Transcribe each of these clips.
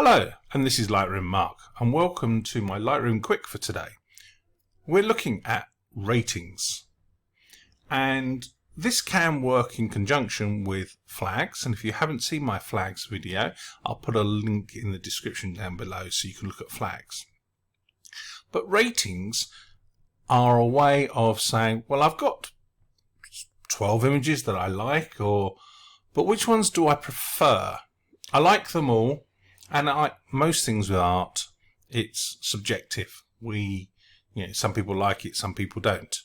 Hello, and this is Lightroom Mark, and welcome to my Lightroom Quick for today. We're looking at ratings, and this can work in conjunction with flags, and if you haven't seen my flags video, I'll put a link in the description down below so you can look at flags. But ratings are a way of saying, well, I've got 12 images that I like, but which ones do I prefer? I like them all. And like most things with art, it's subjective. Some people like it, some people don't.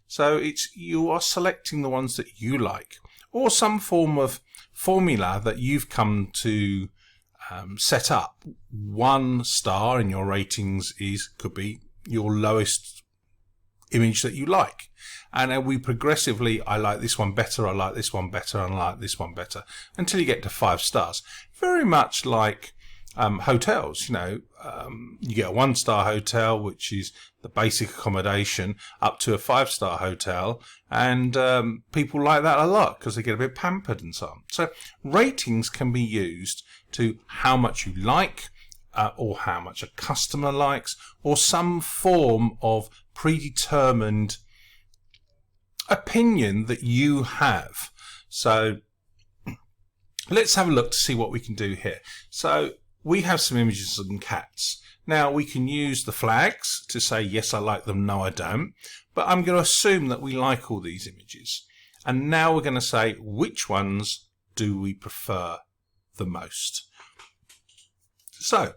So you are selecting the ones that you like, or some form of formula that you've come to set up. 1 star in your ratings could be your lowest image that you like, and we progressively, I like this one better, I like this one better, and I like this one better, until you get to 5 stars. Very much like hotels, you get a 1-star hotel, which is the basic accommodation, up to a 5-star hotel, and people like that a lot because they get a bit pampered and so on. So ratings can be used to how much you like, or how much a customer likes, or some form of predetermined opinion that you have. So let's have a look to see what we can do here. So we have some images of some cats. Now we can use the flags to say, yes, I like them, no, I don't. But I'm going to assume that we like all these images. And now we're going to say, which ones do we prefer the most? So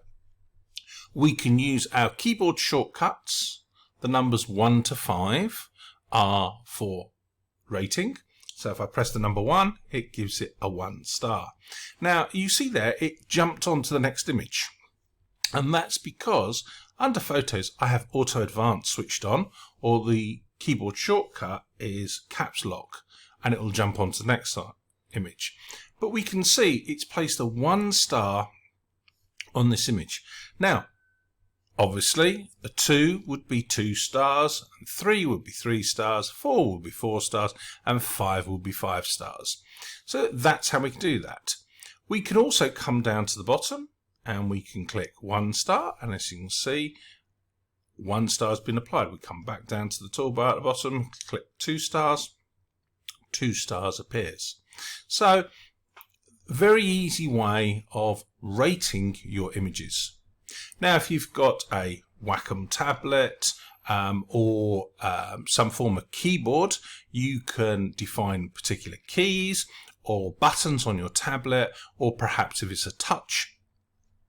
we can use our keyboard shortcuts. The numbers 1 to 5 are for rating. So if I press the number 1, it gives it a 1 star. Now you see there, it jumped onto the next image. And that's because under Photos, I have Auto Advanced switched on, or the keyboard shortcut is Caps Lock, and it will jump onto the next image. But we can see it's placed a 1 star on this image. Now, obviously, a 2 would be 2 stars, and 3 would be 3 stars, 4 would be 4 stars, and 5 would be 5 stars. So that's how we can do that. We can also come down to the bottom, and we can click 1 star, and as you can see, 1 star has been applied. We come back down to the toolbar at the bottom, click 2 stars, 2 stars appears. So, very easy way of rating your images. Now, if you've got a Wacom tablet or some form of keyboard, you can define particular keys or buttons on your tablet, or perhaps if it's a touch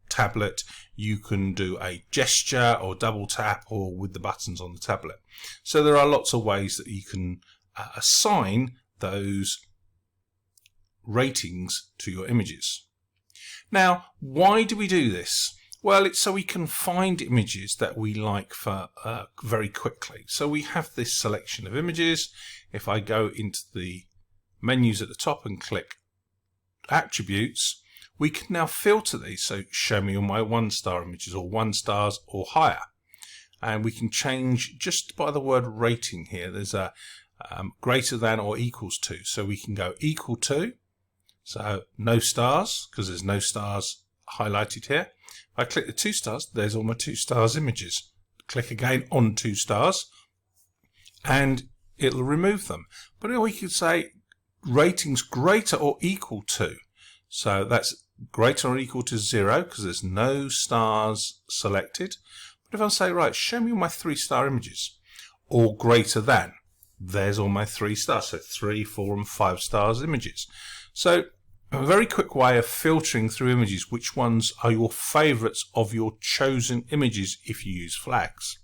tablet, you can do a gesture or double tap, or with the buttons on the tablet. So there are lots of ways that you can assign those ratings to your images. Now, why do we do this? Well, it's so we can find images that we like for very quickly. So we have this selection of images. If I go into the menus at the top and click Attributes, we can now filter these. So show me all my 1-star images, or 1 stars or higher. And we can change just by the word rating here. There's a greater than or equals to. So we can go equal to. So no stars, because there's no stars highlighted here. If I click the 2 stars, there's all my 2 stars images. Click again on 2 stars, and it'll remove them. But we could say ratings greater or equal to. So that's greater or equal to 0, because there's no stars selected. But if I say, right, show me all my 3-star images, or greater than, there's all my 3 stars. So 3, 4, and 5 stars images. So a very quick way of filtering through images, which ones are your favorites of your chosen images if you use flags.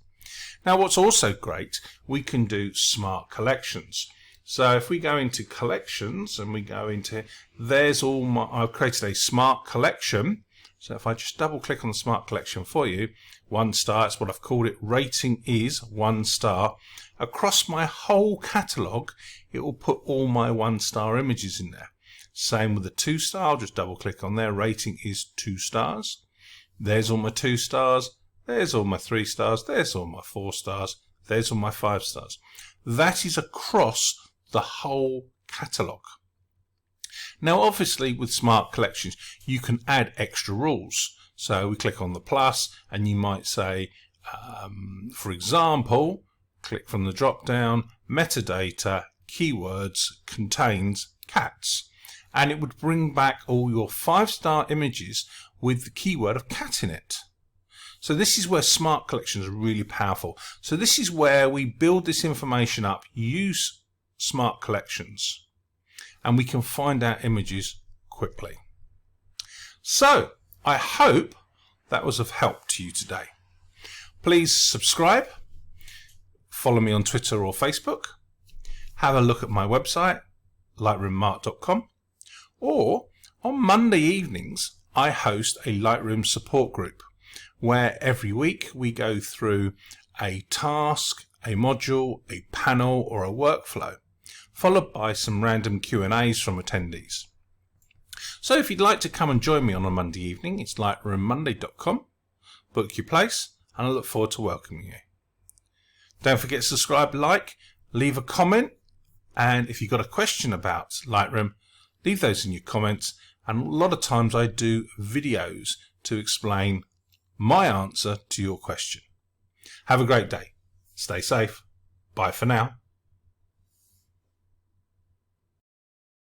Now, what's also great, we can do smart collections. So if we go into collections and we go into, there's all my, I've created a smart collection. So if I just double click on the smart collection for you, 1 star, that's what I've called it. Rating is 1 star. Across my whole catalogue, it will put all my 1-star images in there. Same with the 2-star, I'll just double click on there, rating is 2 stars. There's all my 2 stars, there's all my 3 stars, there's all my 4 stars, there's all my 5 stars. That is across the whole catalogue. Now obviously with smart collections you can add extra rules. So we click on the plus, and you might say, for example, click from the drop down, metadata, keywords contains cats. And it would bring back all your 5-star images with the keyword of cat in it. So this is where smart collections are really powerful. So this is where we build this information up, use smart collections, and we can find our images quickly. So I hope that was of help to you today. Please subscribe, follow me on Twitter or Facebook, have a look at my website, lightroommart.com, or on Monday evenings I host a Lightroom support group where every week we go through a task, a module, a panel or a workflow, followed by some random Q&As from attendees. So if you'd like to come and join me on a Monday evening, it's lightroommonday.com. Book your place, and I look forward to welcoming you. Don't forget to subscribe, like, leave a comment, and if you've got a question about Lightroom, leave those in your comments. And a lot of times I do videos to explain my answer to your question. Have a great day. Stay safe. Bye for now.